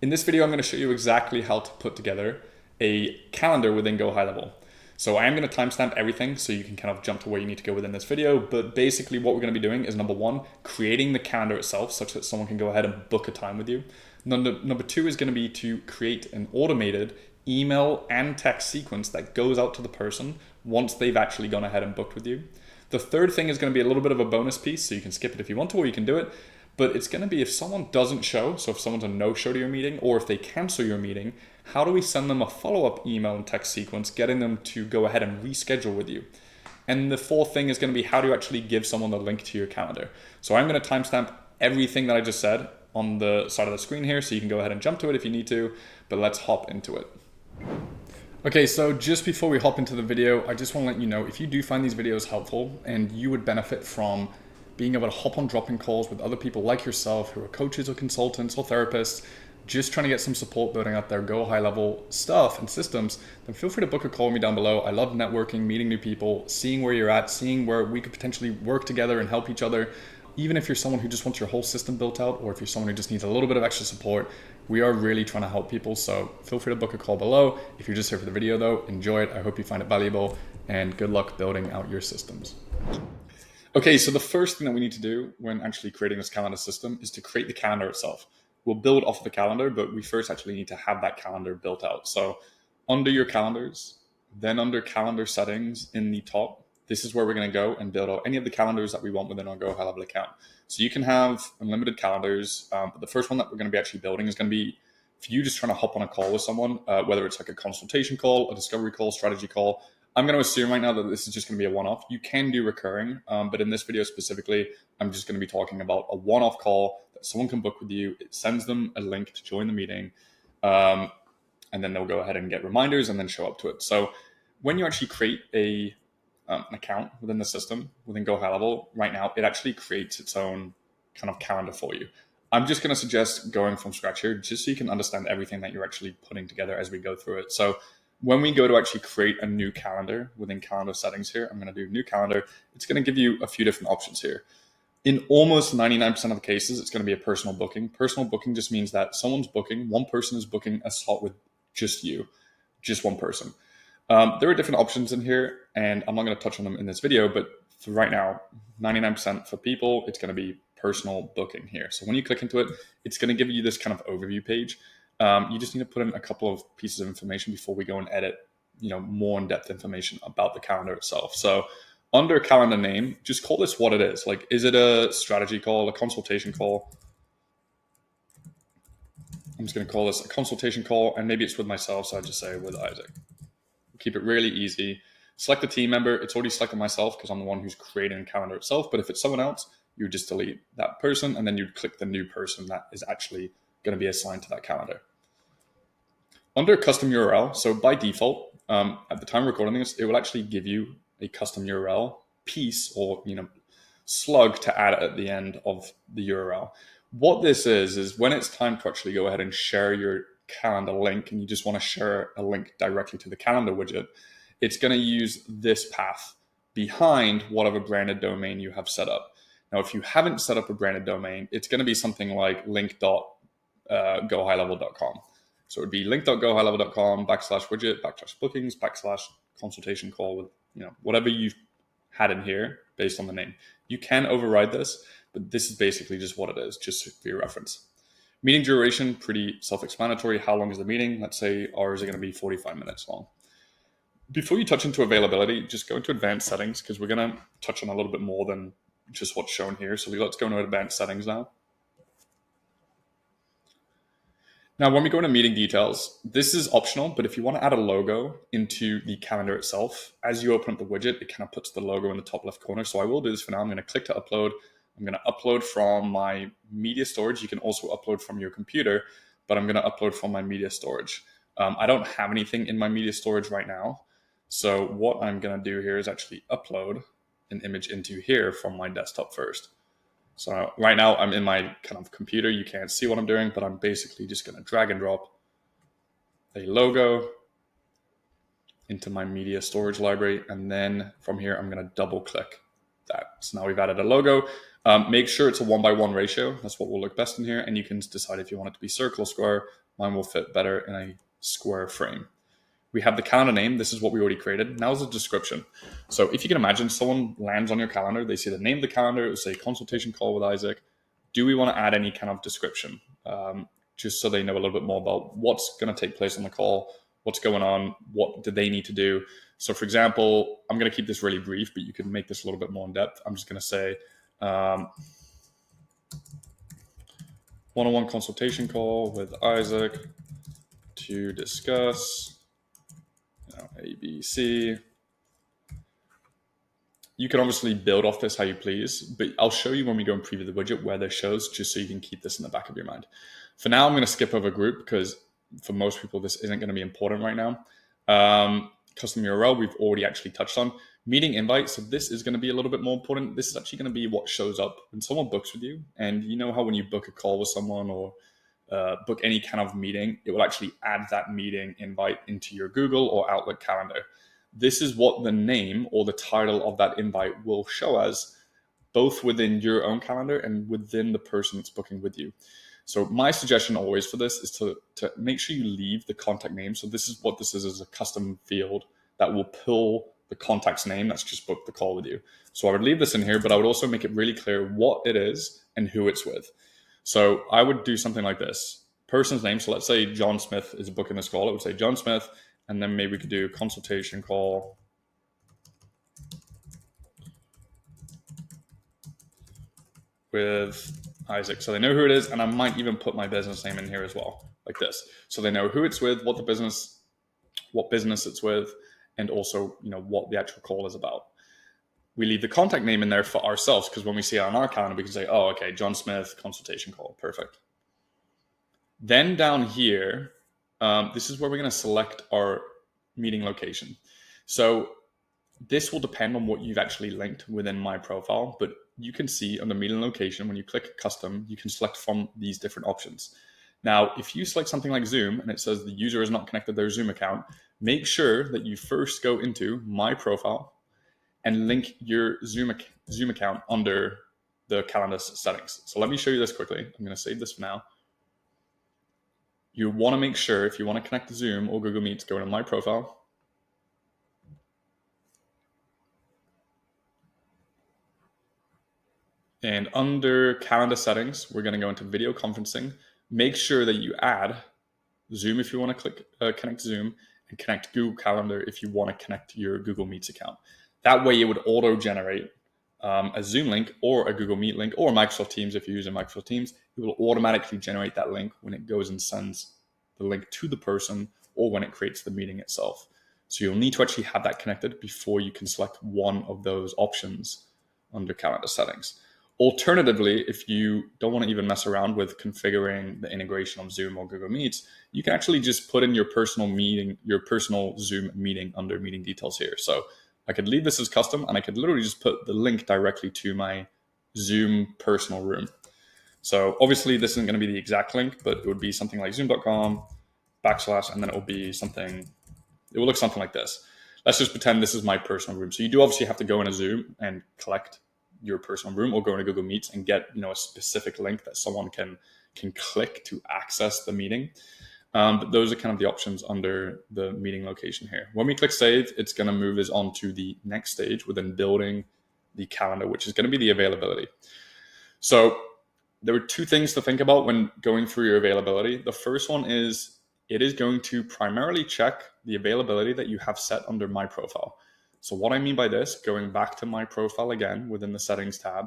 In this video, I'm going to show you exactly how to put together a calendar within GoHighLevel. So I am going to timestamp everything so you can kind of jump to where you need to go within this video. But basically what we're going to be doing is number one, creating the calendar itself such that someone can go ahead and book a time with you. Number two is going to be to create an automated email and text sequence that goes out to the person once they've actually gone ahead and booked with you. The third thing is going to be a little bit of a bonus piece, so you can skip it if you want to, or you can do it. But it's going to be if someone doesn't show, so if someone's a no-show to your meeting, or if they cancel your meeting, how do we send them a follow-up email and text sequence, getting them to go ahead and reschedule with you? And the fourth thing is going to be how do you actually give someone the link to your calendar? So I'm going to timestamp everything that I just said on the side of the screen here, so you can go ahead and jump to it if you need to, but let's hop into it. Okay, so just before we hop into the video, I just want to let you know, if you do find these videos helpful and you would benefit from being able to hop on drop-in calls with other people like yourself who are coaches or consultants or therapists, just trying to get some support building out their GoHighLevel stuff and systems, then feel free to book a call with me down below. I love networking, meeting new people, seeing where you're at, seeing where we could potentially work together and help each other. Even if you're someone who just wants your whole system built out, or if you're someone who just needs a little bit of extra support, we are really trying to help people. So feel free to book a call below. If you're just here for the video though, enjoy it. I hope you find it valuable, and good luck building out your systems. Okay, so the first thing that we need to do when actually creating this calendar system is to create the calendar itself. We'll build off of the calendar, but we first actually need to have that calendar built out. So under your calendars, then under calendar settings in the top, this is where we're going to go and build out any of the calendars that we want within our GoHighLevel account. So you can have unlimited calendars, but the first one that we're going to be actually building is going to be for you just trying to hop on a call with someone, whether it's like a consultation call, a discovery call, strategy call. I'm going to assume right now that this is just going to be a one-off. You can do recurring, but in this video specifically, I'm just going to be talking about a one-off call that someone can book with you. It sends them a link to join the meeting, and then they'll go ahead and get reminders and then show up to it. So when you actually create an account within the system, within GoHighLevel, right now, it actually creates its own kind of calendar for you. I'm just going to suggest going from scratch here, just so you can understand everything that you're actually putting together as we go through it. So when we go to actually create a new calendar within calendar settings here, I'm going to do new calendar. It's going to give you a few different options here. In almost 99% of the cases, it's going to be a personal booking. Personal booking just means that someone's booking, one person is booking a slot with just you, just one person. There are different options in here, and I'm not going to touch on them in this video, but for right now, 99% for people, it's going to be personal booking here. So when you click into it, it's going to give you this kind of overview page. You just need to put in a couple of pieces of information before we go and edit, more in-depth information about the calendar itself. So under calendar name, just call this what it is. Like, is it a strategy call, a consultation call? I'm just going to call this a consultation call, and maybe it's with myself, so I just say with Isaac. Keep it really easy. Select the team member. It's already selected myself because I'm the one who's creating the calendar itself. But if it's someone else, you just delete that person, and then you'd click the new person that is actually going to be assigned to that calendar. Under custom URL, so by default, at the time of recording this, it will actually give you a custom URL piece or slug to add at the end of the URL. What this is when it's time to actually go ahead and share your calendar link, and you just want to share a link directly to the calendar widget, it's going to use this path behind whatever branded domain you have set up. Now, if you haven't set up a branded domain, it's going to be something like link.gohighlevel.com. So it would be link.gohighlevel.com /widget /bookings /consultation call with whatever you've had in here based on the name. You can override this, but this is basically just what it is, just for your reference. Meeting duration, pretty self-explanatory. How long is the meeting? Let's say ours are going to be 45 minutes long. Before you touch into availability, just go into advanced settings, because we're going to touch on a little bit more than just what's shown here. So let's go into advanced settings now. Now, when we go into meeting details, this is optional, but if you want to add a logo into the calendar itself, as you open up the widget, it kind of puts the logo in the top left corner. So I will do this for now. I'm going to click to upload. I'm going to upload from my media storage. You can also upload from your computer, but I'm going to upload from my media storage. I don't have anything in my media storage right now. So what I'm going to do here is actually upload an image into here from my desktop first. So right now I'm in my kind of computer. You can't see what I'm doing, but I'm basically just going to drag and drop a logo into my media storage library. And then from here, I'm going to double click that. So now we've added a logo. Make sure it's a 1:1 ratio. That's what will look best in here. And you can decide if you want it to be circle or square. Mine will fit better in a square frame. We have the calendar name. This is what we already created. Now is a description. So if you can imagine, someone lands on your calendar, they see the name of the calendar, it will say consultation call with Isaac. Do we want to add any kind of description? Just so they know a little bit more about what's going to take place on the call, what's going on, what do they need to do. So for example, I'm going to keep this really brief, but you can make this a little bit more in depth. I'm just going to say, one-on-one consultation call with Isaac to discuss ABC. You can obviously build off this how you please, but I'll show you when we go and preview the widget where this shows, just so you can keep this in the back of your mind. For now, I'm going to skip over group because for most people, this isn't going to be important right now. Custom URL, we've already actually touched on. Meeting invite, so this is going to be a little bit more important. This is actually going to be what shows up when someone books with you. And you know how when you book a call with someone or book any kind of meeting, it will actually add that meeting invite into your Google or Outlook calendar. This is what the name or the title of that invite will show as, both within your own calendar and within the person that's booking with you. So my suggestion always for this is to make sure you leave the contact name. So this is what this is a custom field that will pull the contact's name that's just booked the call with you. So I would leave this in here, but I would also make it really clear what it is and who it's with. So I would do something like this. Person's name, so let's say John Smith is booking this call. It would say John Smith, and then maybe we could do consultation call with Isaac. So they know who it is, and I might even put my business name in here as well, like this. So they know who it's with, what business it's with, and also what the actual call is about. We leave the contact name in there for ourselves because when we see it on our calendar, we can say, oh, okay, John Smith, consultation call, perfect. Then down here, this is where we're going to select our meeting location. So this will depend on what you've actually linked within my profile, but you can see on the meeting location, when you click custom, you can select from these different options. Now, if you select something like Zoom and it says the user is not connected to their Zoom account, make sure that you first go into my profile and link your Zoom account under the calendar settings. So let me show you this quickly. I'm going to save this for now. You want to make sure, if you want to connect to Zoom or Google Meet, go into my profile. And under calendar settings, we're going to go into video conferencing. Make sure that you add Zoom if you want to click connect to Zoom, and connect Google Calendar if you want to connect to your Google Meets account. That way it would auto-generate a Zoom link or a Google Meet link or Microsoft Teams. If you're using Microsoft Teams, it will automatically generate that link when it goes and sends the link to the person or when it creates the meeting itself. So you'll need to actually have that connected before you can select one of those options under calendar settings. Alternatively, if you don't want to even mess around with configuring the integration of Zoom or Google Meets, you can actually just put in your personal Zoom meeting under meeting details here. So I could leave this as custom, and I could literally just put the link directly to my Zoom personal room. So obviously this isn't going to be the exact link, but it would be something like zoom.com / and then it will be something, it will look something like this. Let's just pretend this is my personal room. So you do obviously have to go in a Zoom and collect your personal room, or go into Google Meets and get a specific link that someone can click to access the meeting. But those are kind of the options under the meeting location here. When we click save, it's going to move us on to the next stage within building the calendar, which is going to be the availability. So there are two things to think about when going through your availability. The first one is it is going to primarily check the availability that you have set under my profile. So what I mean by this, going back to my profile again within the settings tab,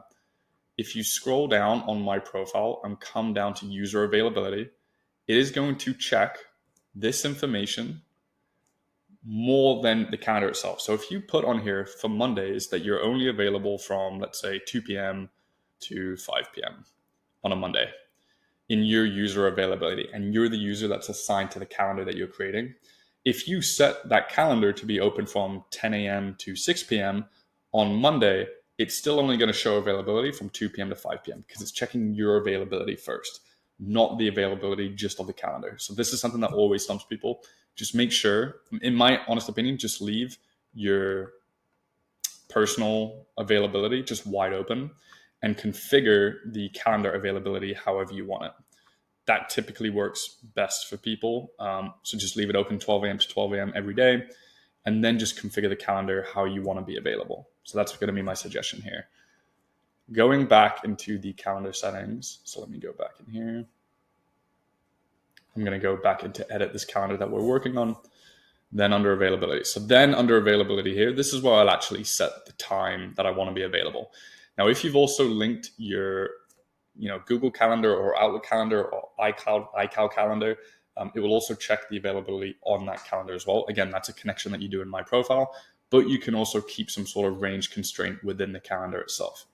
if you scroll down on my profile and come down to user availability, it is going to check this information more than the calendar itself. So if you put on here for Mondays that you're only available from, let's say, 2 p.m. to 5 p.m. on a Monday in your user availability, and you're the user that's assigned to the calendar that you're creating, if you set that calendar to be open from 10 a.m. to 6 p.m. on Monday, it's still only going to show availability from 2 p.m. to 5 p.m. because it's checking your availability first, not the availability just of the calendar. So this is something that always stumps people. Just make sure, in my honest opinion, just leave your personal availability just wide open and configure the calendar availability however you want it. That typically works best for people. So just leave it open 12 a.m. to 12 a.m. every day, and then just configure the calendar how you want to be available. So that's going to be my suggestion here. Going back into the calendar settings. So let me go back in here. I'm going to go back into edit this calendar that we're working on. Then under availability. So then under availability here, this is where I'll actually set the time that I want to be available. Now, if you've also linked your Google Calendar or Outlook Calendar or iCal Calendar, it will also check the availability on that calendar as well. Again, that's a connection that you do in My Profile, but you can also keep some sort of range constraint within the calendar itself.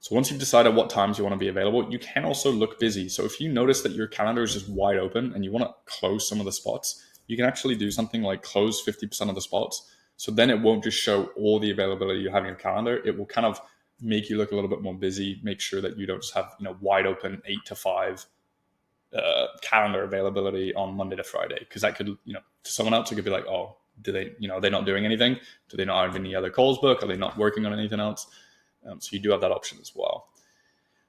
So once you've decided what times you want to be available, you can also look busy. So if you notice that your calendar is just wide open and you want to close some of the spots, you can actually do something like close 50% of the spots. So then it won't just show all the availability you have in your calendar. It will kind of make you look a little bit more busy, make sure that you don't just have wide open 8 to 5 calendar availability on Monday to Friday. Because that could, to someone else, it could be like, oh, do they, they're not doing anything? Do they not have any other calls booked? Are they not working on anything else? So you do have that option as well.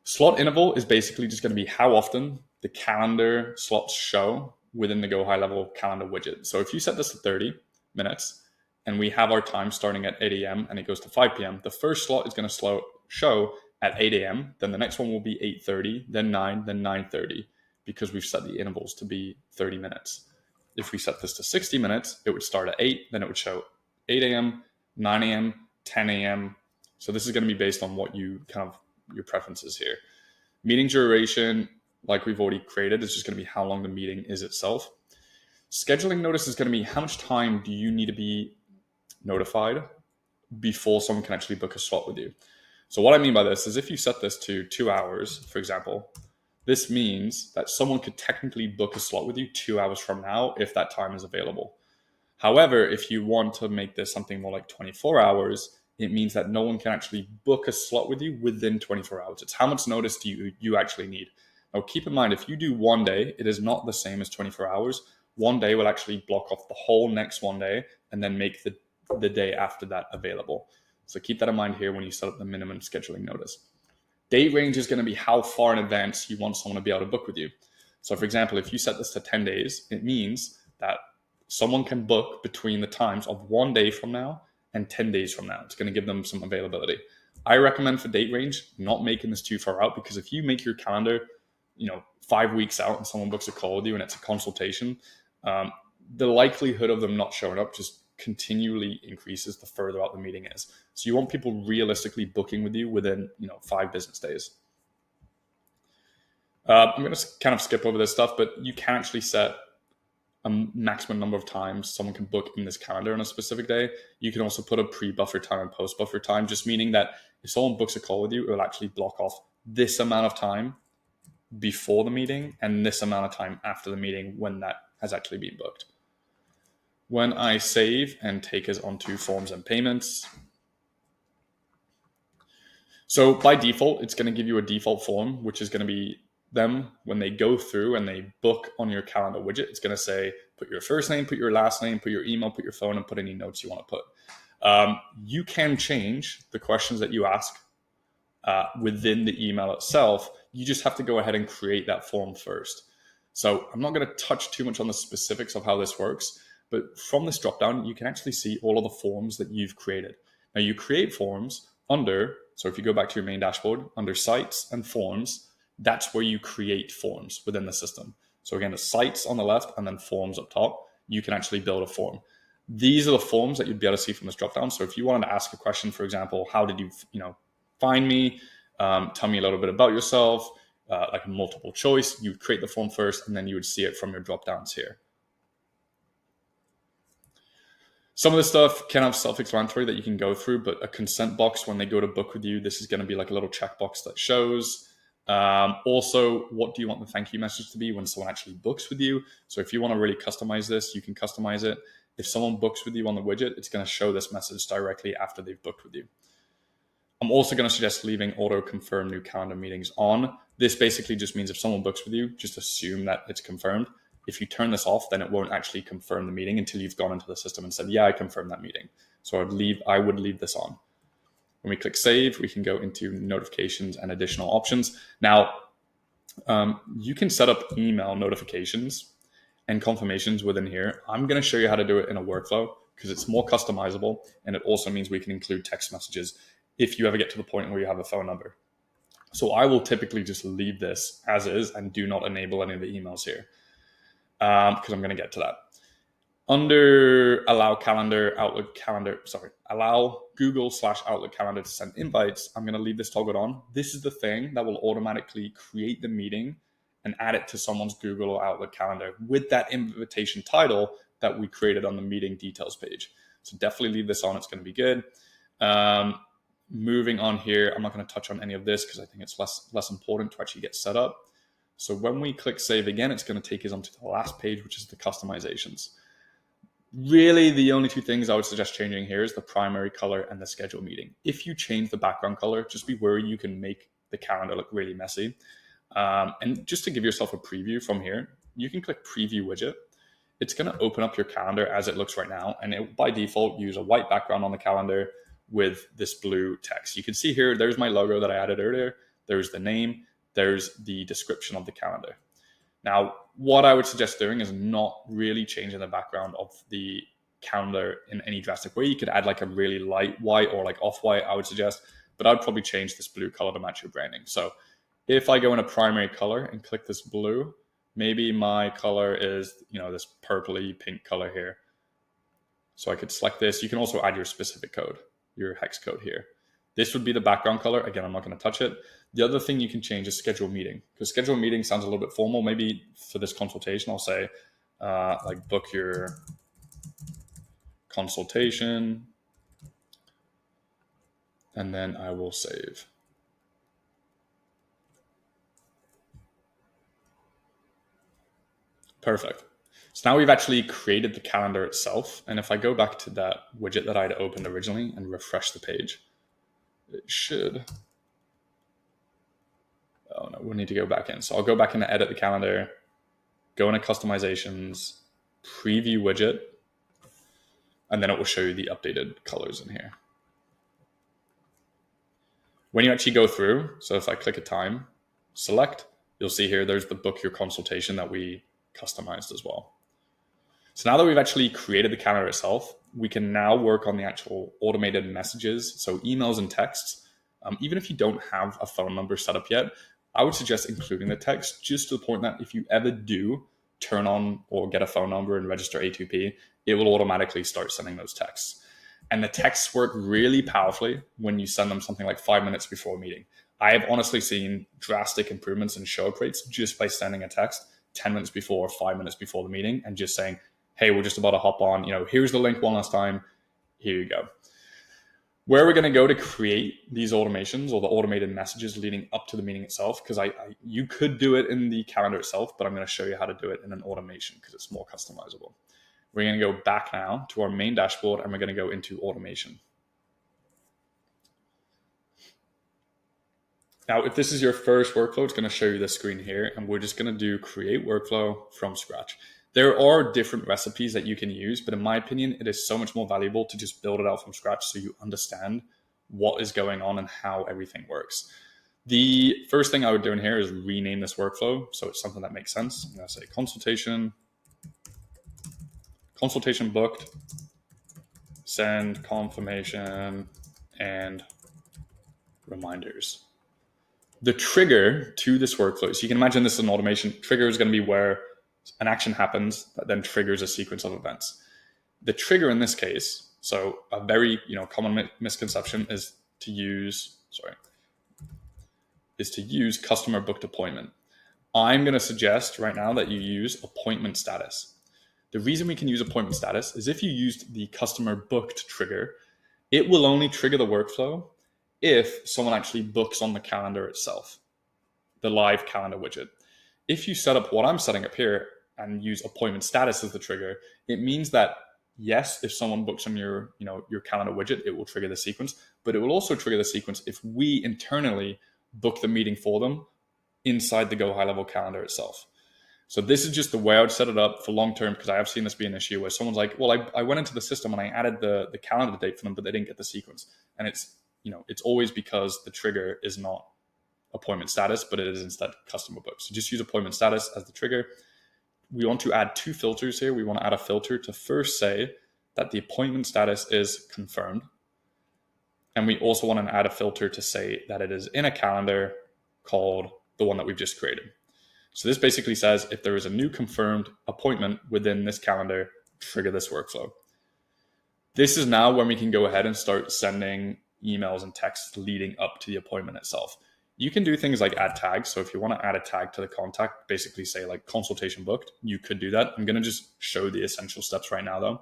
Slot interval is basically just going to be how often the calendar slots show within the GoHighLevel calendar widget. So if you set this to 30 minutes and we have our time starting at 8 a.m. and it goes to 5 p.m., the first slot is going to show at 8 a.m. Then the next one will be 8:30, then 9, then 9:30, because we've set the intervals to be 30 minutes. If we set this to 60 minutes, it would start at 8, then it would show 8 a.m., 9 a.m., 10 a.m., so this is going to be based on what your preferences here. Meeting duration, like we've already created, is just going to be how long the meeting is itself. Scheduling notice is going to be how much time do you need to be notified before someone can actually book a slot with you. So what I mean by this is if you set this to 2 hours, for example, this means that someone could technically book a slot with you 2 hours from now if that time is available. However, if you want to make this something more like 24 hours, it means that no one can actually book a slot with you within 24 hours. It's how much notice do you actually need. Now, keep in mind, if you do one day, it is not the same as 24 hours. One day will actually block off the whole next one day and then make the day after that available. So keep that in mind here when you set up the minimum scheduling notice. Date range is going to be how far in advance you want someone to be able to book with you. So for example, if you set this to 10 days, it means that someone can book between the times of 1 day from now and 10 days from now. It's going to give them some availability. I recommend for date range, not making this too far out, because if you make your calendar, 5 weeks out and someone books a call with you and it's a consultation, the likelihood of them not showing up just continually increases the further out the meeting is. So you want people realistically booking with you within, 5 business days. I'm going to kind of skip over this stuff, but you can actually set a maximum number of times someone can book in this calendar on a specific day. You can also put a pre-buffer time and post-buffer time, just meaning that if someone books a call with you, it will actually block off this amount of time before the meeting and this amount of time after the meeting when that has actually been booked. When I save and take us onto forms and payments, so by default, it's going to give you a default form, which is going to be them when they go through and they book on your calendar widget. It's going to say, put your first name, put your last name, put your email, put your phone, and put any notes you want to put. You can change the questions that you ask within the email itself. You just have to go ahead and create that form first. So I'm not going to touch too much on the specifics of how this works, but from this dropdown, you can actually see all of the forms that you've created. Now you create forms under, so if you go back to your main dashboard, under sites and forms, that's where you create forms within the system. So again, the sites on the left and then forms up top, you can actually build a form. These are the forms that you'd be able to see from this dropdown. So if you wanted to ask a question, for example, how did you find me? Tell me a little bit about yourself, like a multiple choice. You would create the form first, and then you would see it from your dropdowns here. Some of the stuff kind of self-explanatory that you can go through, but a consent box when they go to book with you, this is going to be like a little checkbox that shows. Also, what do you want the thank you message to be when someone actually books with you? So if you want to really customize this, you can customize it. If someone books with you on the widget, it's going to show this message directly after they've booked with you. I'm also going to suggest leaving auto confirm new calendar meetings on. This basically just means if someone books with you, just assume that it's confirmed. If you turn this off, then it won't actually confirm the meeting until you've gone into the system and said, yeah, I confirmed that meeting. So I would leave this on. When we click save, we can go into notifications and additional options. Now, you can set up email notifications and confirmations within here. I'm going to show you how to do it in a workflow because it's more customizable, and it also means we can include text messages if you ever get to the point where you have a phone number. So I will typically just leave this as is and do not enable any of the emails here because I'm going to get to that. Under allow Google/Outlook calendar to send invites, I'm going to leave this toggled on. This is the thing that will automatically create the meeting and add it to someone's Google or Outlook calendar with that invitation title that we created on the meeting details page. So definitely leave this on. It's going to be good. Moving on here, I'm not going to touch on any of this because I think it's less important to actually get set up. So when we click save again, it's going to take us onto the last page, which is the customizations. Really, the only two things I would suggest changing here is the primary color and the schedule meeting. If you change the background color, just be worried you can make the calendar look really messy. And just to give yourself a preview from here, you can click preview widget. It's going to open up your calendar as it looks right now, and it by default use a white background on the calendar with this blue text. You can see here, there's my logo that I added earlier. There's the name, there's the description of the calendar. Now, what I would suggest doing is not really changing the background of the calendar in any drastic way. You could add like a really light white or like off-white, I would suggest, but I'd probably change this blue color to match your branding. So if I go in a primary color and click this blue, maybe my color is, this purpley pink color here. So I could select this. You can also add your specific code, your hex code here. This would be the background color. Again, I'm not going to touch it. The other thing you can change is schedule meeting, because schedule meeting sounds a little bit formal. Maybe for this consultation, I'll say like book your consultation, and then I will save. Perfect. So now we've actually created the calendar itself. And if I go back to that widget that I'd opened originally and refresh the page, it should. Oh no, we'll need to go back in. So I'll go back in to edit the calendar, go into customizations, preview widget, and then it will show you the updated colors in here. When you actually go through, so if I click a time, select, you'll see here, there's the book your consultation that we customized as well. So now that we've actually created the calendar itself, we can now work on the actual automated messages. So emails and texts. Even if you don't have a phone number set up yet, I would suggest including the text just to the point that if you ever do turn on or get a phone number and register A2P, it will automatically start sending those texts. And the texts work really powerfully when you send them something like 5 minutes before a meeting. I have honestly seen drastic improvements in show up rates just by sending a text 10 minutes before or 5 minutes before the meeting and just saying, hey, we're just about to hop on, here's the link one last time, here you go. Where we're going to go to create these automations or the automated messages leading up to the meeting itself, because you could do it in the calendar itself, but I'm going to show you how to do it in an automation because it's more customizable. We're going to go back now to our main dashboard and we're going to go into automation. Now, if this is your first workflow, it's going to show you this screen here, and we're just going to do create workflow from scratch. There are different recipes that you can use, but in my opinion, it is so much more valuable to just build it out from scratch so you understand what is going on and how everything works. The first thing I would do in here is rename this workflow so it's something that makes sense. I'm going to say consultation booked, send confirmation, and reminders. The trigger to this workflow, so you can imagine this is an automation. Trigger is going to be where an action happens that then triggers a sequence of events. The trigger in this case, so a very common misconception is to use customer booked appointment. I'm going to suggest right now that you use appointment status. The reason we can use appointment status is if you used the customer booked trigger, it will only trigger the workflow if someone actually books on the calendar itself, the live calendar widget. If you set up what I'm setting up here and use appointment status as the trigger, it means that yes, if someone books on your calendar widget, it will trigger the sequence, but it will also trigger the sequence if we internally book the meeting for them inside the GoHighLevel calendar itself. So this is just the way I would set it up for long term, because I have seen this be an issue where someone's like, well, I went into the system and I added the calendar date for them, but they didn't get the sequence. And it's it's always because the trigger is not appointment status, but it is instead customer book. So just use appointment status as the trigger. We want to add 2 filters here. We want to add a filter to first say that the appointment status is confirmed. And we also want to add a filter to say that it is in a calendar called the one that we've just created. So this basically says if there is a new confirmed appointment within this calendar, trigger this workflow. This is now when we can go ahead and start sending emails and texts leading up to the appointment itself. You can do things like add tags. So if you want to add a tag to the contact, basically say like consultation booked, you could do that. I'm going to just show the essential steps right now though.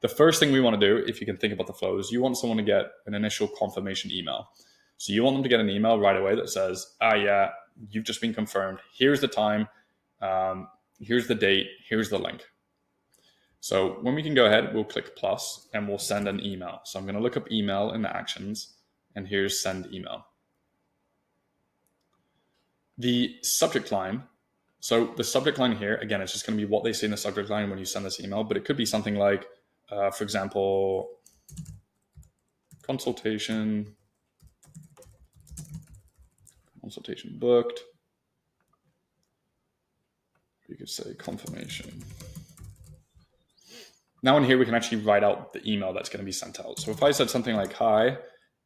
The first thing we want to do, if you can think about the flow, is you want someone to get an initial confirmation email. So you want them to get an email right away that says, yeah, you've just been confirmed. Here's the time. Here's the date. Here's the link. So when we can go ahead, we'll click plus and we'll send an email. So I'm going to look up email in the actions and here's send email. The subject line. So the subject line here, again, it's just going to be what they say in the subject line when you send this email, but it could be something like, for example, consultation booked. You could say confirmation. Now in here, we can actually write out the email that's going to be sent out. So if I said something like, hi,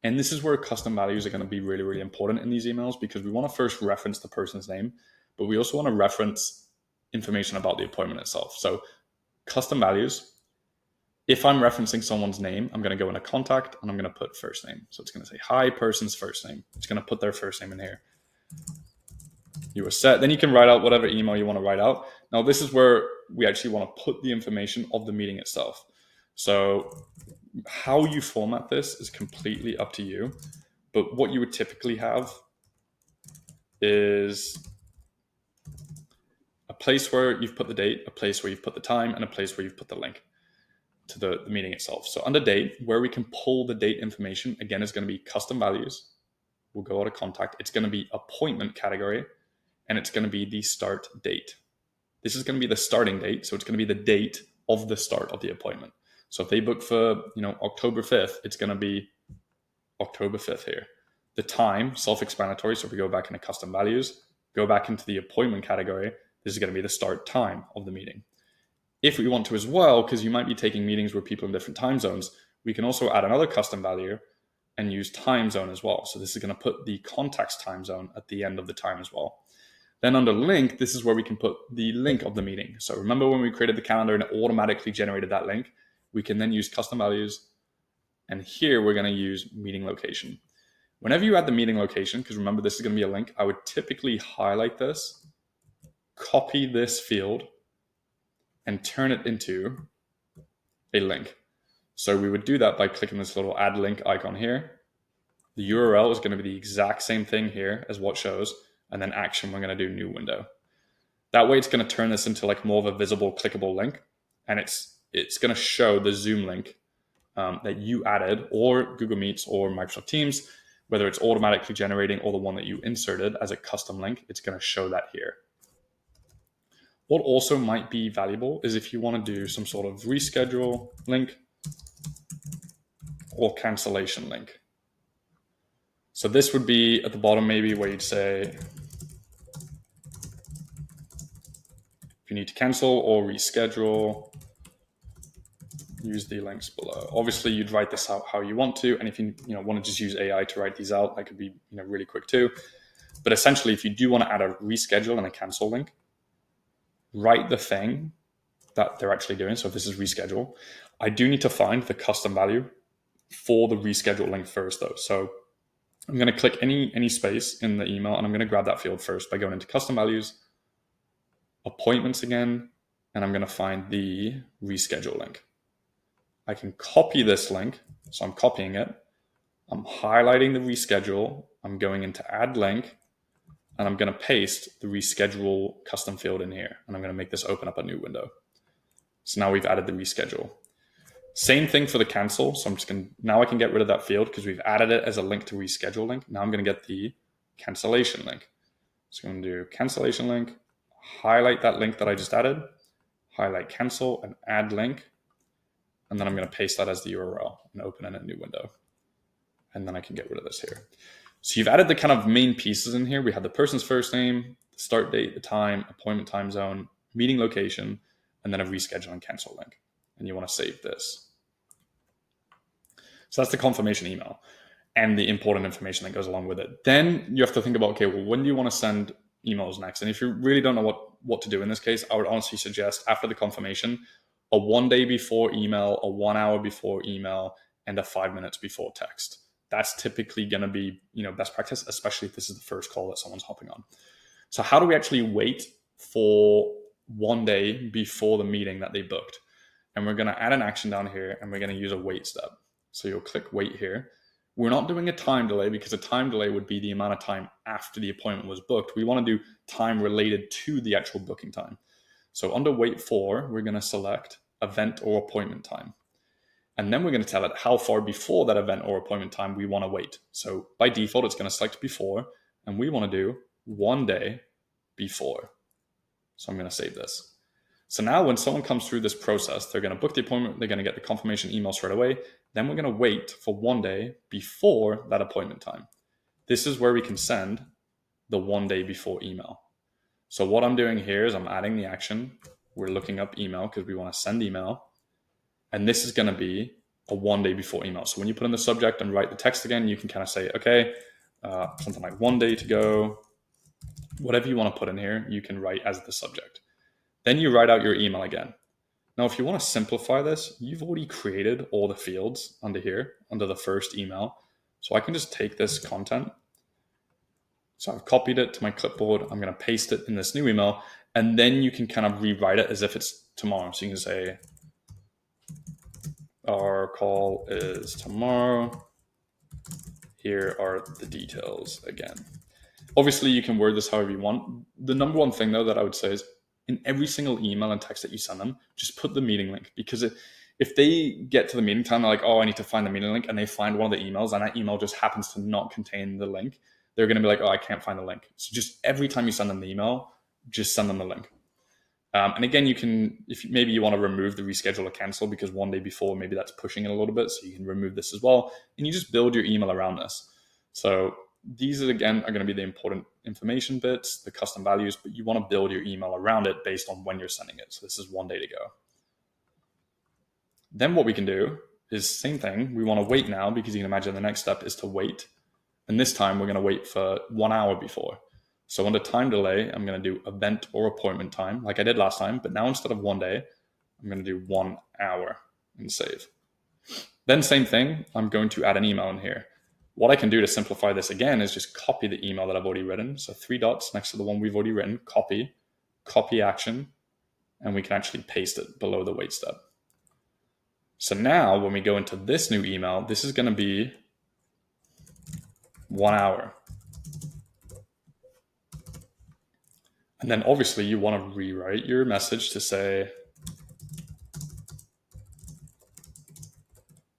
and this is where custom values are going to be really, really important in these emails, because we want to first reference the person's name, but we also want to reference information about the appointment itself. So custom values, if I'm referencing someone's name, I'm going to go in a contact and I'm going to put first name. So it's going to say, hi, person's first name. It's going to put their first name in here. You are set. Then you can write out whatever email you want to write out. Now, this is where we actually want to put the information of the meeting itself. So how you format this is completely up to you. But what you would typically have is a place where you've put the date, a place where you've put the time, and a place where you've put the link to the meeting itself. So under date, where we can pull the date information, again, is going to be custom values. We'll go out of contact. It's going to be appointment category, and it's going to be the start date. This is going to be the starting date. So it's going to be the date of the start of the appointment. So if they book for, October 5th, it's going to be October 5th here. The time, self-explanatory. So if we go back into custom values, go back into the appointment category, this is going to be the start time of the meeting. If we want to as well, because you might be taking meetings with people in different time zones, we can also add another custom value and use time zone as well. So this is going to put the contact's time zone at the end of the time as well. Then under link, this is where we can put the link of the meeting. So remember when we created the calendar and it automatically generated that link, we can then use custom values. And here we're going to use meeting location. Whenever you add the meeting location, because remember this is going to be a link, I would typically highlight this, copy this field, and turn it into a link. So we would do that by clicking this little add link icon here. The URL is going to be the exact same thing here as what shows. And then action, we're going to do new window. That way it's going to turn this into like more of a visible clickable link. And it's going to show the Zoom link that you added, or Google Meets or Microsoft Teams, whether it's automatically generating or the one that you inserted as a custom link, it's going to show that here. What also might be valuable is if you want to do some sort of reschedule link or cancellation link. So this would be at the bottom maybe where you'd say, if you need to cancel or reschedule, use the links below. Obviously, you'd write this out how you want to, and if you want to just use AI to write these out, that could be really quick too. But essentially, if you do want to add a reschedule and a cancel link, write the thing that they're actually doing. So if this is reschedule, I do need to find the custom value for the reschedule link first, though. So I'm going to click any space in the email, and I'm going to grab that field first by going into custom values, appointments again, and I'm going to find the reschedule link. I can copy this link. So I'm copying it. I'm highlighting the reschedule. I'm going into add link, and I'm going to paste the reschedule custom field in here. And I'm going to make this open up a new window. So now we've added the reschedule. Same thing for the cancel. So now I can get rid of that field because we've added it as a link to reschedule link. Now I'm going to get the cancellation link. So I'm going to do cancellation link, highlight that link that I just added, highlight cancel and add link. And then I'm going to paste that as the URL and open in a new window. and then I can get rid of this here. So you've added the kind of main pieces in here. We have the person's first name, the start date, the time, appointment time zone, meeting location, and then a reschedule and cancel link. And you want to save this. So that's the confirmation email and the important information that goes along with it. Then you have to think about, okay, well, when do you want to send emails next? And if you really don't know what to do in this case, I would honestly suggest after the confirmation, a 1 day before email, a 1 hour before email, and a 5 minutes before text. That's typically going to be, best practice, especially if this is the first call that someone's hopping on. So how do we actually wait for 1 day before the meeting that they booked? And we're going to add an action down here, and we're going to use a wait step. So you'll click wait here. We're not doing a time delay because a time delay would be the amount of time after the appointment was booked. We want to do time related to the actual booking time. So under wait for, we're going to select event or appointment time. And then we're going to tell it how far before that event or appointment time we want to wait. So by default, it's going to select before, and we want to do 1 day before. So I'm going to save this. So now when someone comes through this process, they're going to book the appointment, they're going to get the confirmation email straight away. Then we're going to wait for 1 day before that appointment time. This is where we can send the 1 day before email. So what I'm doing here is I'm adding the action. We're looking up email because we want to send email. And this is going to be a 1 day before email. So when you put in the subject and write the text again, you can kind of say, okay, something like 1 day to go. Whatever you want to put in here, you can write as the subject. Then you write out your email again. Now, if you want to simplify this, you've already created all the fields under here, under the first email. So I can just take this content. So I've copied it to my clipboard. I'm going to paste it in this new email. And then you can kind of rewrite it as if it's tomorrow. So you can say, our call is tomorrow. Here are the details again. Obviously, you can word this however you want. The number one thing, though, that I would say is in every single email and text that you send them, just put the meeting link. Because if they get to the meeting time, they're like, oh, I need to find the meeting link, and they find one of the emails, and that email just happens to not contain the link, they're going to be like, oh, I can't find the link. So just every time you send them the email, just send them the link. And again, you can, if maybe you want to remove the reschedule or cancel because 1 day before, maybe that's pushing it a little bit. So you can remove this as well. And you just build your email around this. So these, again, are going to be the important information bits, the custom values, but you want to build your email around it based on when you're sending it. So this is 1 day to go. Then what we can do is same thing. We want to wait now because you can imagine the next step is to wait. And this time we're going to wait for 1 hour before. So under time delay, I'm going to do event or appointment time like I did last time. But now instead of 1 day, I'm going to do 1 hour and save. Then same thing, I'm going to add an email in here. What I can do to simplify this again is just copy the email that I've already written. So 3 dots next to the one we've already written, copy action, and we can actually paste it below the wait step. So now when we go into this new email, this is going to be 1 hour. And then obviously you want to rewrite your message to say,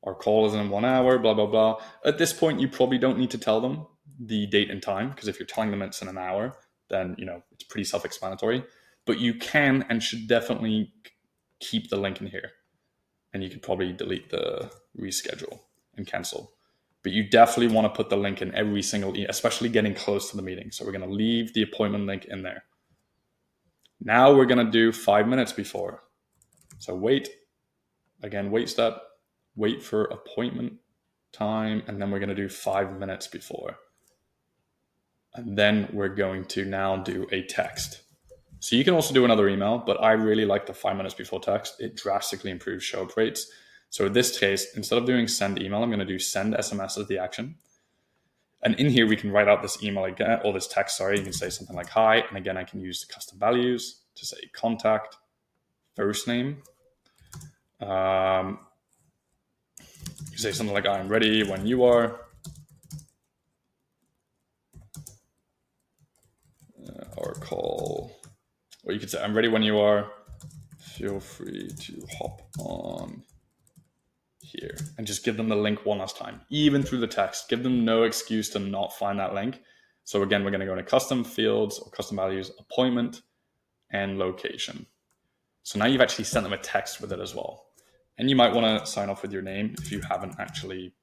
our call is in 1 hour, blah, blah, blah. At this point, you probably don't need to tell them the date and time, because if you're telling them it's in an hour, then it's pretty self-explanatory. But you can and should definitely keep the link in here. And you could probably delete the reschedule and cancel. But you definitely want to put the link in every single email, especially getting close to the meeting. So we're going to leave the appointment link in there. Now we're going to do 5 minutes before. So wait, again, wait step, wait for appointment time, and then we're going to do 5 minutes before. And then we're going to now do a text. So you can also do another email, but I really like the 5 minutes before text. It drastically improves show up rates. So in this case, instead of doing send email, I'm going to do send SMS as the action. And in here, we can write out this email again, or this text, sorry. You can say something like hi. And again, I can use the custom values to say contact, first name. You say something like, I'm ready when you are. Or call. Or you could say, I'm ready when you are. Feel free to hop on here. And just give them the link one last time, even through the text. Give them no excuse to not find that link. So again, we're going to go into custom fields or custom values, appointment, and location. So now you've actually sent them a text with it as well. And you might want to sign off with your name if you haven't actually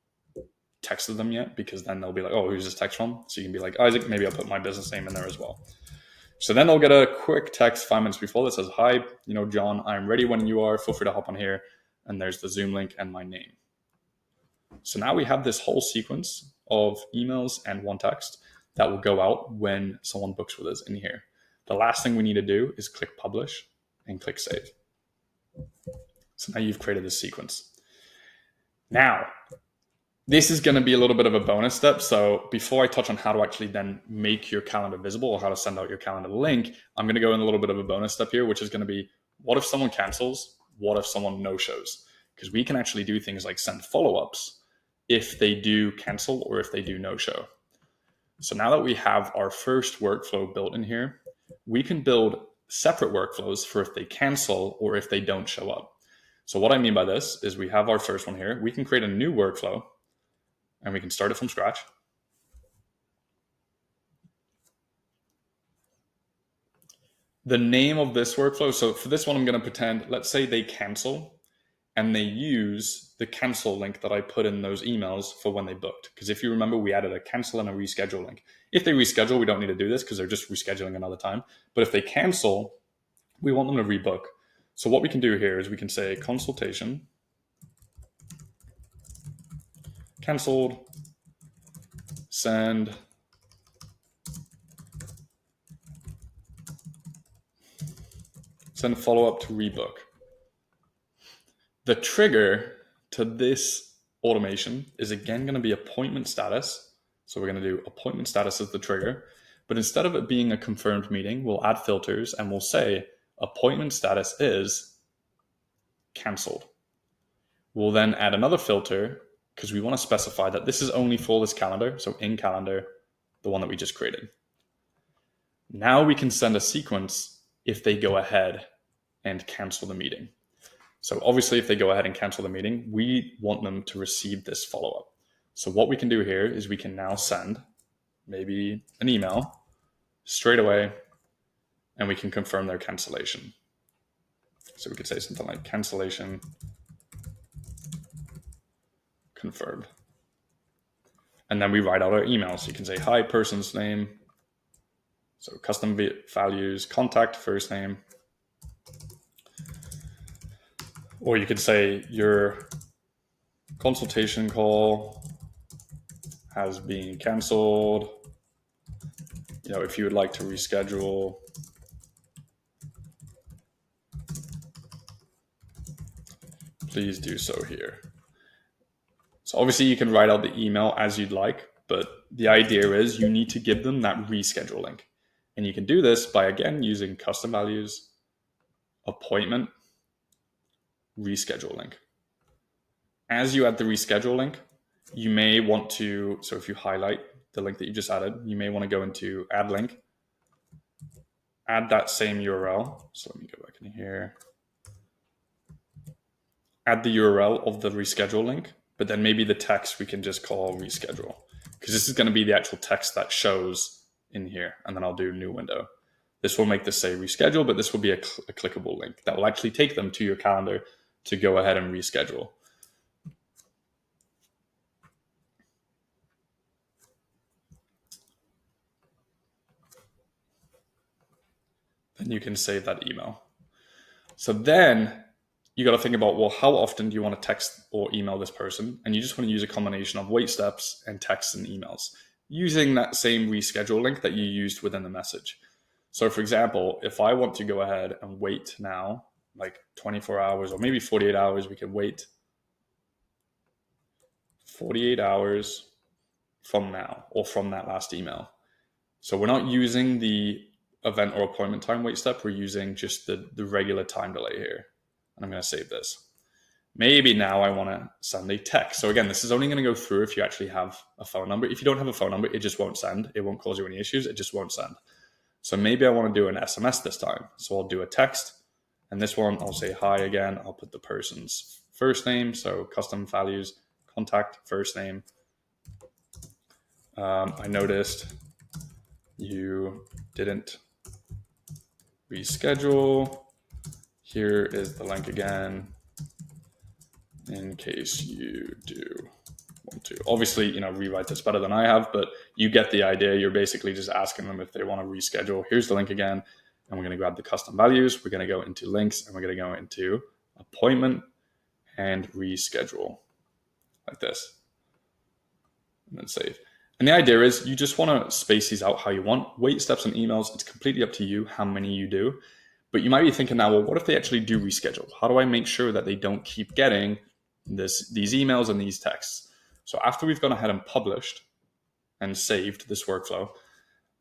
texted them yet, because then they'll be like, oh, who's this text from? So you can be like, Isaac, maybe I'll put my business name in there as well. So then they'll get a quick text 5 minutes before that says, hi, John, I'm ready when you are. Feel free to hop on here. And there's the Zoom link and my name. So now we have this whole sequence of emails and one text that will go out when someone books with us in here. The last thing we need to do is click publish and click save. So now you've created this sequence. Now, this is going to be a little bit of a bonus step. So before I touch on how to actually then make your calendar visible or how to send out your calendar link, I'm going to go in a little bit of a bonus step here, which is going to be, what if someone cancels? What if someone no-shows? Because we can actually do things like send follow-ups if they do cancel or if they do no-show. So now that we have our first workflow built in here, we can build separate workflows for if they cancel or if they don't show up. So what I mean by this is we have our first one here. We can create a new workflow and we can start it from scratch. The name of this workflow, so for this one, I'm going to pretend, let's say they cancel and they use the cancel link that I put in those emails for when they booked. Because if you remember, we added a cancel and a reschedule link. If they reschedule, we don't need to do this because they're just rescheduling another time. But if they cancel, we want them to rebook. So what we can do here is we can say consultation, canceled, send follow-up to rebook. The trigger to this automation is again going to be appointment status. So we're going to do appointment status as the trigger. But instead of it being a confirmed meeting, we'll add filters and we'll say appointment status is canceled. We'll then add another filter because we want to specify that this is only for this calendar. So in calendar, the one that we just created. Now we can send a sequence if they go ahead and cancel the meeting. So obviously, if they go ahead and cancel the meeting, we want them to receive this follow-up. So what we can do here is we can now send maybe an email straight away, and we can confirm their cancellation. So we could say something like cancellation confirmed. And then we write out our email. So you can say, hi, person's name. So custom values, contact, first name. Or you could say your consultation call has been canceled. If you would like to reschedule, please do so here. So obviously you can write out the email as you'd like, but the idea is you need to give them that reschedule link. And you can do this by, again, using custom values, appointment, reschedule link. As you add the reschedule link, you may want to, so if you highlight the link that you just added, you may want to go into add link, add that same URL. So let me go back in here. Add the URL of the reschedule link, but then maybe the text we can just call reschedule, because this is going to be the actual text that shows in here. And then I'll do new window. This will make this say reschedule, but this will be a clickable link that will actually take them to your calendar to go ahead and reschedule. Then you can save that email. So then you got to think about, well, how often do you want to text or email this person? And you just want to use a combination of wait steps and texts and emails using that same reschedule link that you used within the message. So for example, if I want to go ahead and wait now, like 24 hours or maybe 48 hours, we can wait 48 hours from now or from that last email. So we're not using the event or appointment time wait step. We're using just the regular time delay here. And I'm going to save this. Maybe now I want to send a text. So again, this is only going to go through if you actually have a phone number. If you don't have a phone number, it just won't send. It won't cause you any issues. It just won't send. So maybe I want to do an SMS this time. So I'll do a text. And this one, I'll say hi again. I'll put the person's first name. So custom values, contact, first name. I noticed you didn't reschedule. Here is the link again, in case you do. 1, 2. Obviously, rewrite this better than I have, but you get the idea. You're basically just asking them if they want to reschedule. Here's the link again, and we're going to grab the custom values. We're going to go into links, and we're going to go into appointment and reschedule like this, and then save. And the idea is you just want to space these out how you want. Wait steps and emails, it's completely up to you how many you do. But you might be thinking now, well, what if they actually do reschedule? How do I make sure that they don't keep getting these emails and these texts? So after we've gone ahead and published and saved this workflow,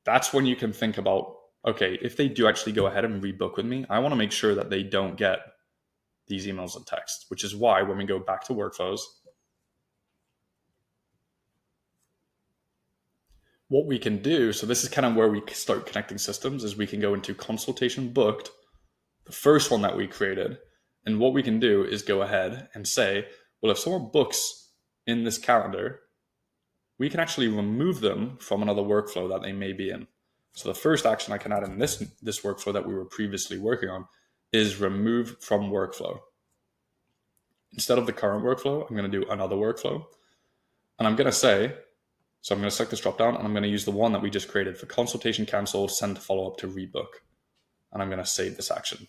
that's when you can think about, okay, if they do actually go ahead and rebook with me, I want to make sure that they don't get these emails and texts, which is why when we go back to workflows, what we can do, so this is kind of where we start connecting systems, is we can go into consultation booked, the first one that we created. And what we can do is go ahead and say, well, if someone books in this calendar, we can actually remove them from another workflow that they may be in. So the first action I can add in this workflow that we were previously working on is remove from workflow. Instead of the current workflow, I'm going to do another workflow. And I'm going to say, so I'm going to select this dropdown, and I'm going to use the one that we just created for consultation cancel, send follow-up to rebook. And I'm going to save this action.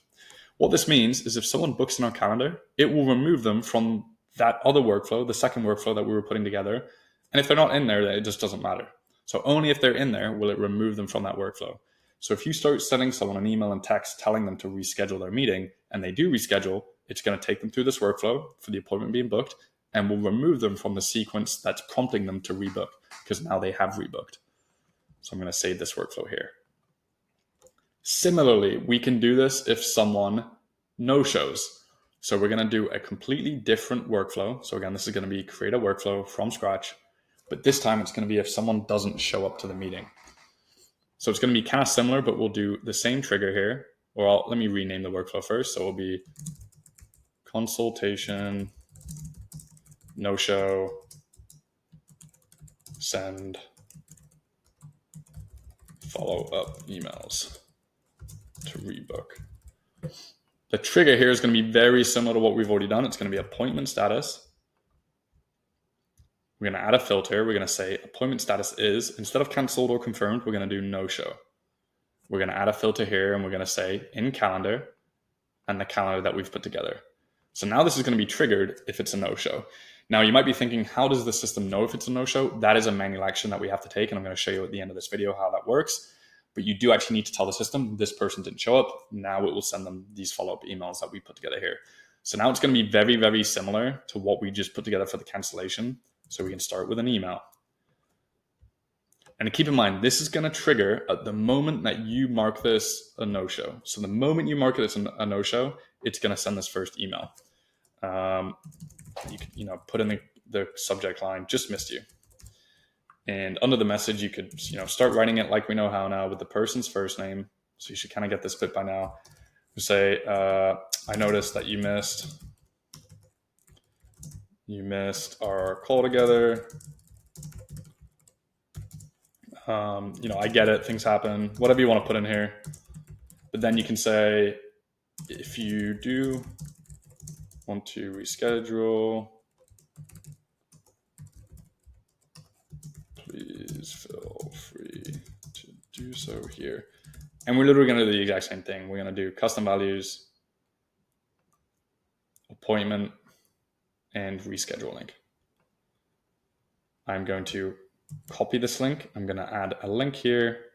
What this means is if someone books in our calendar, it will remove them from that other workflow, the second workflow that we were putting together. And if they're not in there, it just doesn't matter. So only if they're in there will it remove them from that workflow. So if you start sending someone an email and text telling them to reschedule their meeting, and they do reschedule, it's going to take them through this workflow for the appointment being booked, and will remove them from the sequence that's prompting them to rebook, because now they have rebooked. So I'm going to save this workflow here. Similarly, we can do this if someone no-shows. So we're going to do a completely different workflow. So again, this is going to be create a workflow from scratch, but this time it's going to be if someone doesn't show up to the meeting. So it's going to be kind of similar, but we'll do the same trigger here. Or let me rename the workflow first. So it'll be consultation, no-show, send follow-up emails to rebook. The trigger here is going to be very similar to what we've already done. It's going to be appointment status. We're going to add a filter. We're going to say appointment status is, instead of canceled or confirmed, we're going to do no show. We're going to add a filter here, and we're going to say in calendar and the calendar that we've put together. So now this is going to be triggered if it's a no show. Now you might be thinking, how does the system know if it's a no show? That is a manual action that we have to take, and I'm going to show you at the end of this video how that works. But you do actually need to tell the system this person didn't show up. Now it will send them these follow-up emails that we put together here. So now it's going to be very, very similar to what we just put together for the cancellation. So we can start with an email. And keep in mind, this is going to trigger at the moment that you mark this a no-show. So the moment you mark this a no-show, it's going to send this first email. You can, put in the subject line, just missed you. And under the message, you could, start writing it like we know how now with the person's first name. So you should kind of get this bit by now. We say, I noticed that you missed our call together. I get it. Things happen. Whatever you want to put in here. But then you can say, if you do want to reschedule, please feel free to do so here. And we're literally going to do the exact same thing. We're going to do custom values, appointment, and reschedule link. I'm going to copy this link. I'm going to add a link here,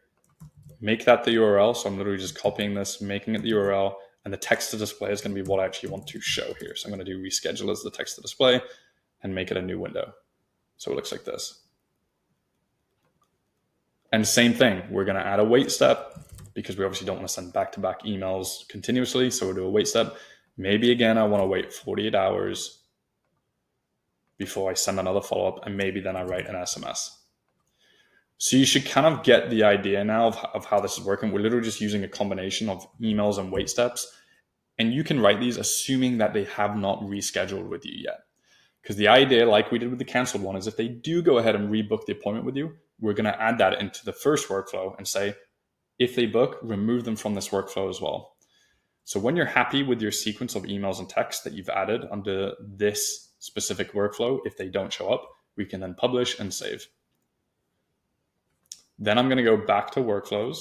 make that the URL. So I'm literally just copying this, making it the URL, and the text to display is going to be what I actually want to show here. So I'm going to do reschedule as the text to display and make it a new window. So it looks like this. And same thing, we're going to add a wait step because we obviously don't want to send back-to-back emails continuously. So we'll do a wait step. Maybe again, I want to wait 48 hours before I send another follow-up, and maybe then I write an SMS. So you should kind of get the idea now of how this is working. We're literally just using a combination of emails and wait steps. And you can write these assuming that they have not rescheduled with you yet. Because the idea, like we did with the canceled one, is if they do go ahead and rebook the appointment with you, we're going to add that into the first workflow and say, if they book, remove them from this workflow as well. So when you're happy with your sequence of emails and texts that you've added under this specific workflow, if they don't show up, we can then publish and save. Then I'm going to go back to workflows.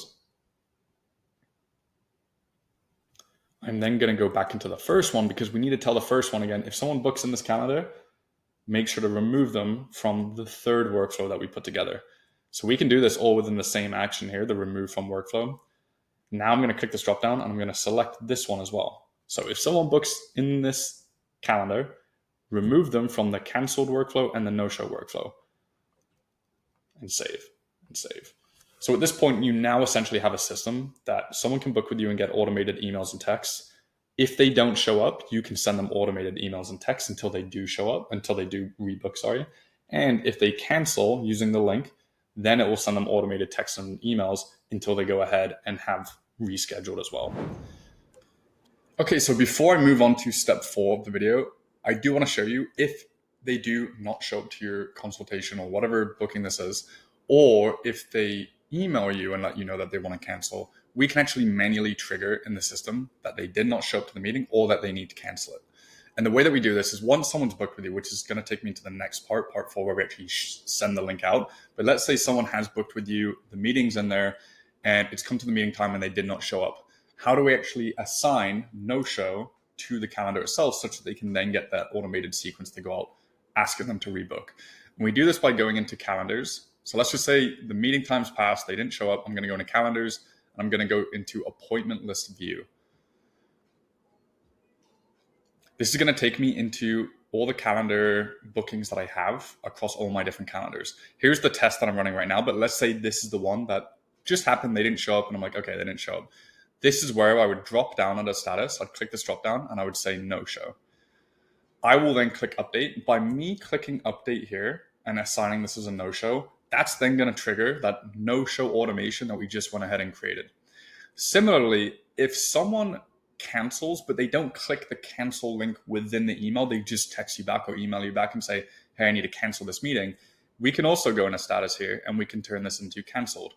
I'm then going to go back into the first one because we need to tell the first one again, if someone books in this calendar, make sure to remove them from the third workflow that we put together. So we can do this all within the same action here, the remove from workflow. Now I'm going to click this drop down and I'm going to select this one as well. So if someone books in this calendar, remove them from the canceled workflow and the no-show workflow. And save, and save. So at this point, you now essentially have a system that someone can book with you and get automated emails and texts. If they don't show up, you can send them automated emails and texts until they do show up, until they do rebook, sorry. And if they cancel using the link, then it will send them automated texts and emails until they go ahead and have rescheduled as well. Okay, so before I move on to step 4 of the video, I do want to show you if they do not show up to your consultation or whatever booking this is, or if they email you and let you know that they want to cancel, we can actually manually trigger in the system that they did not show up to the meeting or that they need to cancel it. And the way that we do this is once someone's booked with you, which is going to take me to the next part 4, where we actually send the link out. But let's say someone has booked with you, the meeting's in there, and it's come to the meeting time and they did not show up. How do we actually assign no-show to the calendar itself such that they can then get that automated sequence to go out, asking them to rebook? And we do this by going into calendars. So let's just say the meeting time's passed, they didn't show up. I'm going to go into calendars and I'm going to go into appointment list view. This is going to take me into all the calendar bookings that I have across all my different calendars. Here's the test that I'm running right now, but let's say this is the one that just happened. They didn't show up and I'm like, okay, they didn't show up. This is where I would drop down under status. I'd click this drop down and I would say no show. I will then click update. By me clicking update here and assigning this as a no show, that's then going to trigger that no show automation that we just went ahead and created. Similarly, if someone cancels, but they don't click the cancel link within the email, they just text you back or email you back and say, hey, I need to cancel this meeting. We can also go in a status here and we can turn this into canceled.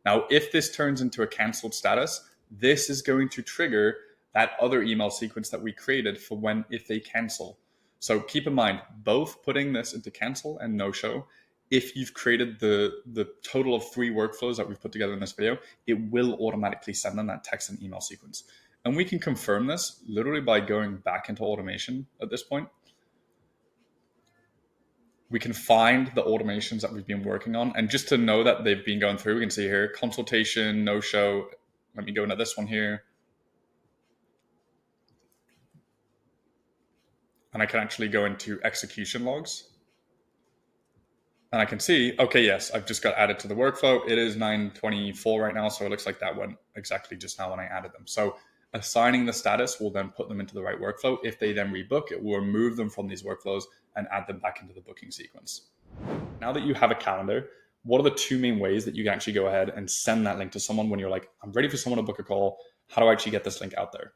Now, if this turns into a canceled status, this is going to trigger that other email sequence that we created for when, if they cancel. So keep in mind, both putting this into cancel and no show, if you've created the total of 3 workflows that we've put together in this video, it will automatically send them that text and email sequence. And we can confirm this literally by going back into automation at this point. We can find the automations that we've been working on. And just to know that they've been going through, we can see here, consultation, no show. Let me go into this one here. And I can actually go into execution logs. And I can see, okay, yes, I've just got added to the workflow. It is 9:24 right now. So it looks like that went exactly just now when I added them. So assigning the status will then put them into the right workflow. If they then rebook, it will remove them from these workflows and add them back into the booking sequence. Now that you have a calendar, what are the 2 main ways that you can actually go ahead and send that link to someone when you're like, I'm ready for someone to book a call. How do I actually get this link out there?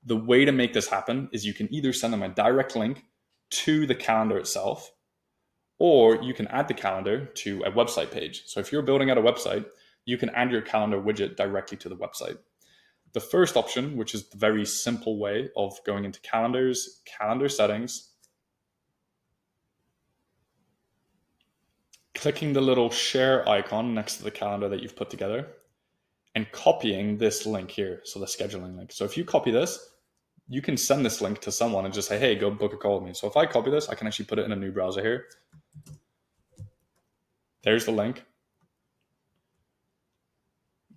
The way to make this happen is you can either send them a direct link to the calendar itself, or you can add the calendar to a website page. So if you're building out a website, you can add your calendar widget directly to the website. The first option, which is the very simple way of going into calendars, calendar settings, clicking the little share icon next to the calendar that you've put together, and copying this link here, so the scheduling link. So if you copy this, you can send this link to someone and just say, hey, go book a call with me. So if I copy this, I can actually put it in a new browser here. There's the link.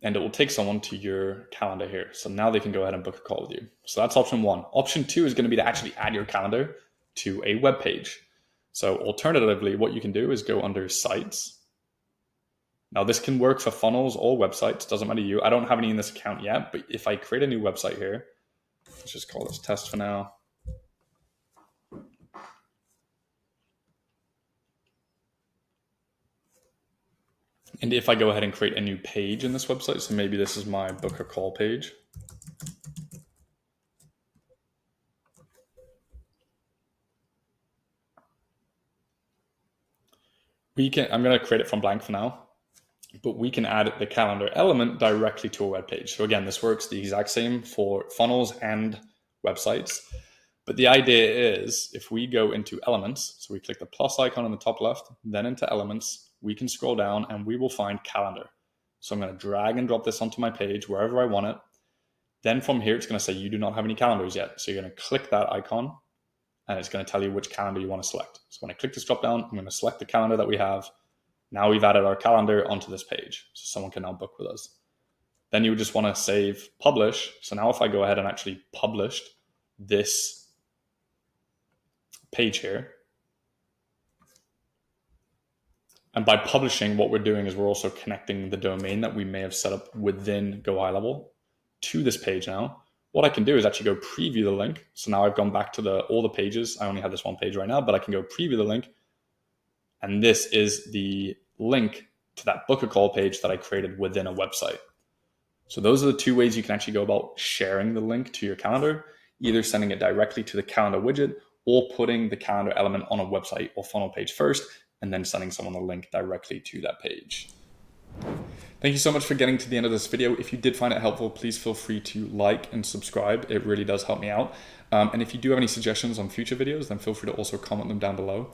And it will take someone to your calendar here. So now they can go ahead and book a call with you. So that's option 1. Option 2 is going to be to actually add your calendar to a web page. So alternatively, what you can do is go under sites. Now this can work for funnels or websites, doesn't matter to you. I don't have any in this account yet, but if I create a new website here, let's just call this test for now. And if I go ahead and create a new page in this website, so maybe this is my book a call page. I'm going to create it from blank for now, but we can add the calendar element directly to a web page. So again, this works the exact same for funnels and websites. But the idea is if we go into elements, so we click the plus icon on the top left, then into elements, we can scroll down and we will find calendar. So I'm going to drag and drop this onto my page wherever I want it. Then from here, it's going to say you do not have any calendars yet. So you're going to click that icon and it's going to tell you which calendar you want to select. So when I click this drop down, I'm going to select the calendar that we have. Now we've added our calendar onto this page. So someone can now book with us. Then you would just want to save publish. So now if I go ahead and actually publish this page here, and by publishing, what we're doing is we're also connecting the domain that we may have set up within GoHighLevel to this page now. What I can do is actually go preview the link. So now I've gone back to all the pages. I only have this one page right now, but I can go preview the link. And this is the link to that book a call page that I created within a website. So those are the two ways you can actually go about sharing the link to your calendar, either sending it directly to the calendar widget or putting the calendar element on a website or funnel page first, and then sending someone a link directly to that page. Thank you so much for getting to the end of this video. If you did find it helpful, please feel free to like and subscribe. It really does help me out. And if you do have any suggestions on future videos, then feel free to also comment them down below.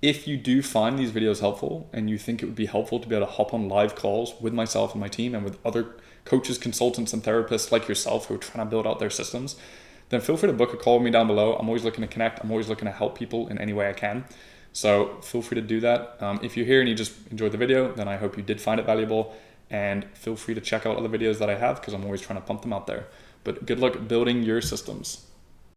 If you do find these videos helpful and you think it would be helpful to be able to hop on live calls with myself and my team and with other coaches, consultants, and therapists like yourself who are trying to build out their systems, then feel free to book a call with me down below. I'm always looking to connect. I'm always looking to help people in any way I can. So feel free to do that. If you're here and you just enjoyed the video, then I hope you did find it valuable, and feel free to check out other videos that I have because I'm always trying to pump them out there. But good luck building your systems.